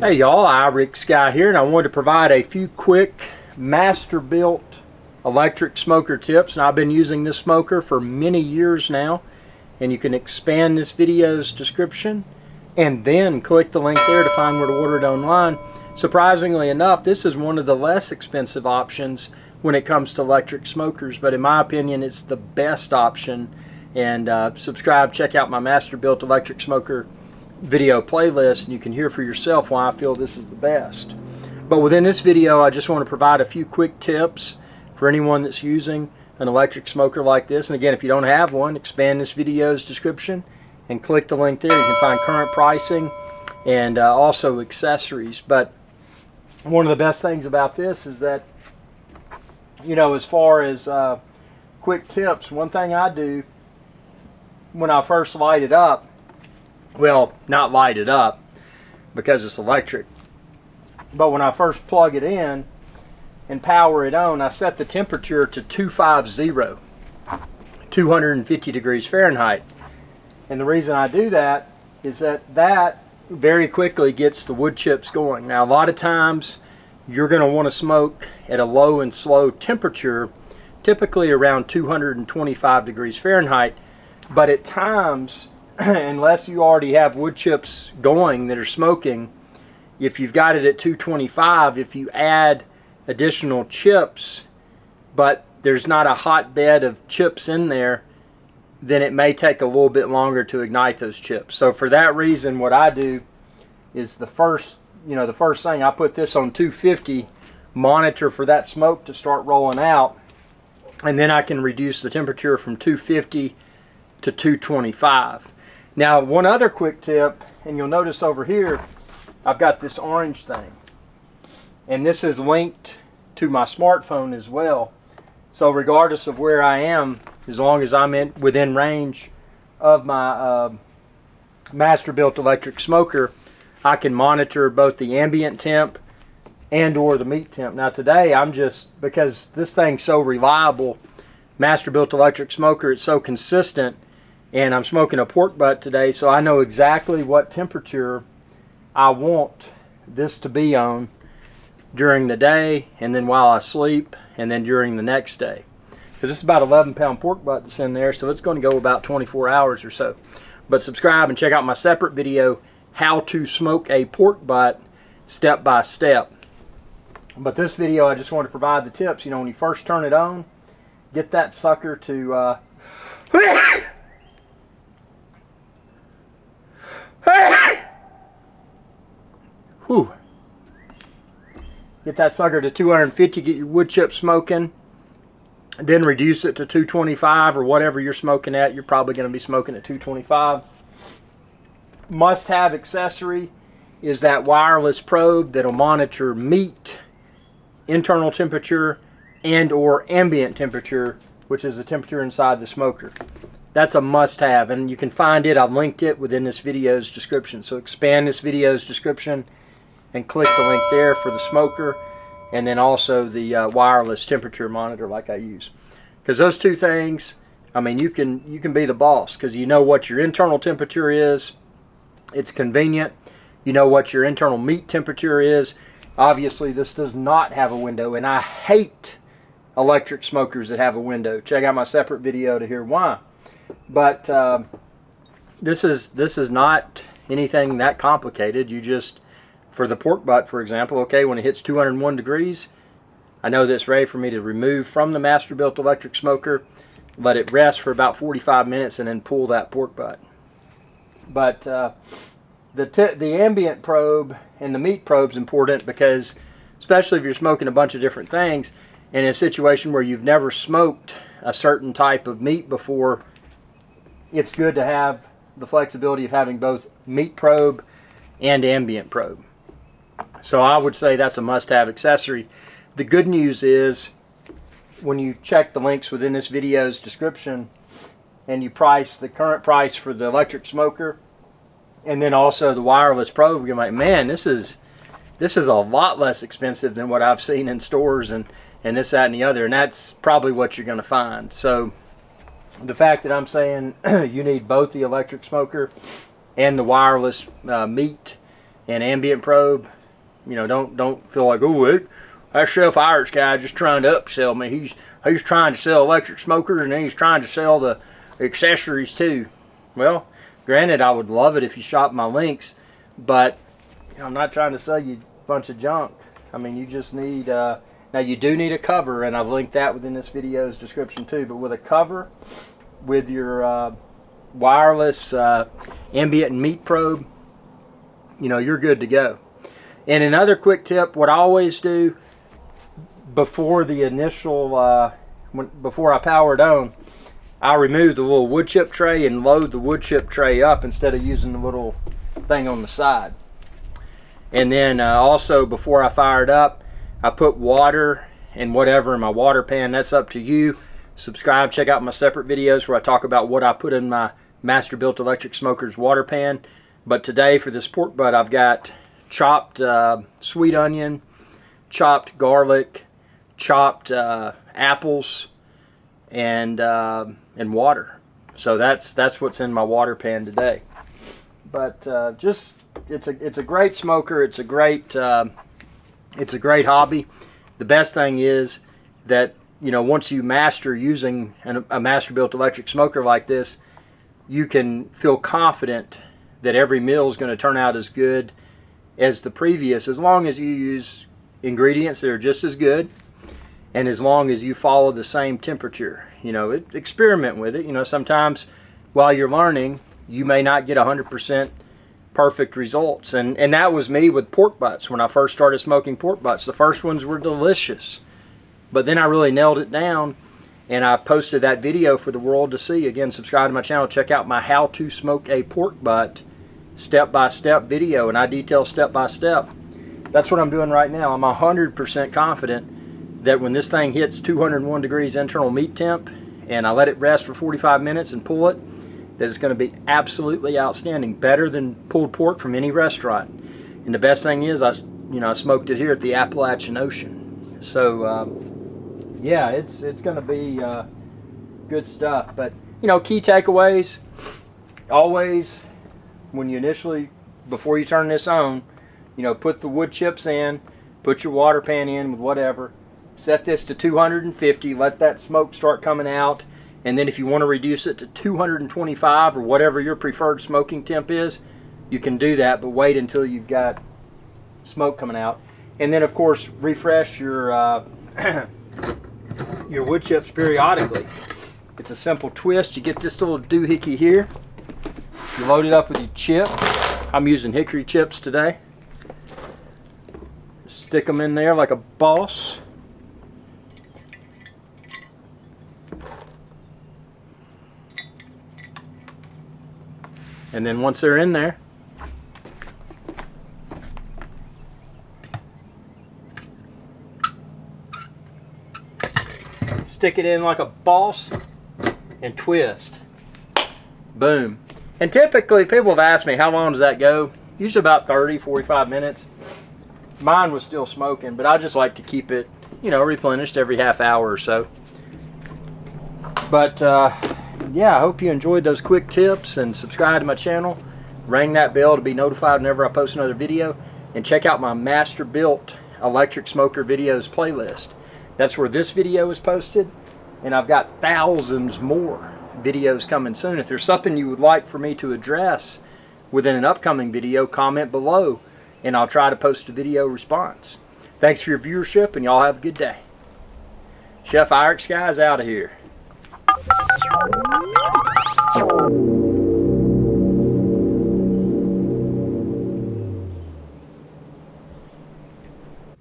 Hey y'all, IrixGuy here, and I wanted to provide a few quick Masterbuilt electric smoker tips. And I've been using this smoker for many years now, and you can expand this video's description and then click the link there to find where to order it online. Surprisingly enough, this is one of the less expensive options when it comes to electric smokers, but in my opinion it's the best option. And subscribe, check out my Masterbuilt Electric Smoker video playlist, and you can hear for yourself why I feel this is the best. But within this video, I just want to provide a few quick tips for anyone that's using an electric smoker like this. And again, if you don't have one, expand this video's description and click the link there. You can find current pricing and also accessories. But one of the best things about this is that, you know, as far as quick tips, one thing I do when I first light it up, well, not light it up because it's electric, but when I first plug it in and power it on, I set the temperature to 250 degrees Fahrenheit. And the reason I do that is that very quickly gets the wood chips going. Now, a lot of times you're going to want to smoke at a low and slow temperature, typically around 225 degrees Fahrenheit, but at times, unless you already have wood chips going that are smoking, if you've got it at 225, if you add additional chips but there's not a hot bed of chips in there, then it may take a little bit longer to ignite those chips. So for that reason, what I do is the first thing, I put this on 250, monitor for that smoke to start rolling out, and then I can reduce the temperature from 250 to 225. Now, one other quick tip, and you'll notice over here, I've got this orange thing. And this is linked to my smartphone as well. So regardless of where I am, as long as I'm within range of my Masterbuilt electric smoker, I can monitor both the ambient temp and or the meat temp. Now today, because this thing's so reliable, Masterbuilt electric smoker, it's so consistent, and I'm smoking a pork butt today, so I know exactly what temperature I want this to be on during the day, and then while I sleep, and then during the next day. Because it's about 11-pound pork butt that's in there, so it's going to go about 24 hours or so. But subscribe and check out my separate video, how to smoke a pork butt step by step. But this video, I just want to provide the tips. You know, when you first turn it on, get that sucker to whew. Get that sucker to 250, get your wood chip smoking, then reduce it to 225 or whatever you're smoking at. You're probably going to be smoking at 225. Must-have accessory is that wireless probe that'll monitor meat, internal temperature, and or ambient temperature, which is the temperature inside the smoker. That's a must-have, and you can find it. I've linked it within this video's description. So expand this video's description and click the link there for the smoker, and then also the wireless temperature monitor like I use. Because those two things, I mean, you can be the boss, because you know what your internal temperature is. It's convenient. You know what your internal meat temperature is. Obviously, this does not have a window, and I hate electric smokers that have a window. Check out my separate video to hear why. But this is not anything that complicated. You just, for the pork butt, for example, okay, when it hits 201 degrees, I know that it's ready for me to remove from the Masterbuilt electric smoker, let it rest for about 45 minutes, and then pull that pork butt. But the ambient probe and the meat probe is important, because especially if you're smoking a bunch of different things, in a situation where you've never smoked a certain type of meat before, it's good to have the flexibility of having both meat probe and ambient probe. So I would say that's a must-have accessory. The good news is, when you check the links within this video's description and you price the current price for the electric smoker and then also the wireless probe, you're like, man, this is a lot less expensive than what I've seen in stores and this, that, and the other. And that's probably what you're going to find. So the fact that I'm saying you need both the electric smoker and the wireless meat And ambient probe, you know, don't feel like, oh, that Chef IrixGuy just trying to upsell me. He's trying to sell electric smokers, and then he's trying to sell the accessories too. Well, granted, I would love it if you shop my links, but you know, I'm not trying to sell you a bunch of junk. I mean, you just need, now you do need a cover, and I've linked that within this video's description too, but with a cover, with your wireless ambient and meat probe, you know, you're good to go. And another quick tip, what I always do before the initial, before I power it on, I remove the little wood chip tray and load the wood chip tray up instead of using the little thing on the side. And then also before I fire it up, I put water and whatever in my water pan. That's up to you. Subscribe, check out my separate videos where I talk about what I put in my Masterbuilt Electric Smoker's water pan. But today for this pork butt, I've got chopped sweet onion, chopped garlic, chopped apples, and water. So that's what's in my water pan today. But just it's a great smoker. It's a great hobby. The best thing is that, you know, once you master using a Masterbuilt electric smoker like this, you can feel confident that every meal is going to turn out as good as the previous, as long as you use ingredients that are just as good, and as long as you follow the same temperature. You know, experiment with it. You know, sometimes while you're learning, you may not get 100% perfect results, and that was me with pork butts. When I first started smoking pork butts, the first ones were delicious, but then I really nailed it down, and I posted that video for the world to see. Again, subscribe to my channel, check out my how to smoke a pork butt step-by-step video, and I detail step-by-step. That's what I'm doing right now. I'm 100% confident that when this thing hits 201 degrees internal meat temp and I let it rest for 45 minutes and pull it, that it's going to be absolutely outstanding, better than pulled pork from any restaurant. And the best thing is, I smoked it here at the Appalachian Ocean. So yeah, it's going to be good stuff. But you know, key takeaways: always, when you before you turn this on, you know, put the wood chips in, put your water pan in with whatever, set this to 250, let that smoke start coming out, and then if you want to reduce it to 225 or whatever your preferred smoking temp is, you can do that, but wait until you've got smoke coming out. And then of course refresh your your wood chips periodically. It's a simple twist. You get this little doohickey here, you load it up with your chip. I'm using hickory chips today. Stick them in there like a boss. And then once they're in there, stick it in like a boss and twist. Boom. And typically people have asked me, how long does that go? Usually about 30-45 minutes. Mine was still smoking, but I just like to keep it, you know, replenished every half hour or so. But yeah, I hope you enjoyed those quick tips, and subscribe to my channel. Ring that bell to be notified whenever I post another video, and check out my Masterbuilt Electric Smoker videos playlist. That's where this video is posted, and I've got thousands more videos coming soon. If there's something you would like for me to address within an upcoming video, comment below, and I'll try to post a video response. Thanks for your viewership, and y'all have a good day. Chef IrixGuy is out of here.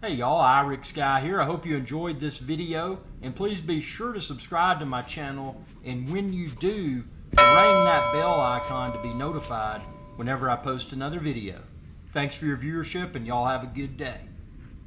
Hey y'all, IrixGuy here. I hope you enjoyed this video, and please be sure to subscribe to my channel, and when you do, ring that bell icon to be notified whenever I post another video. Thanks for your viewership, and y'all have a good day.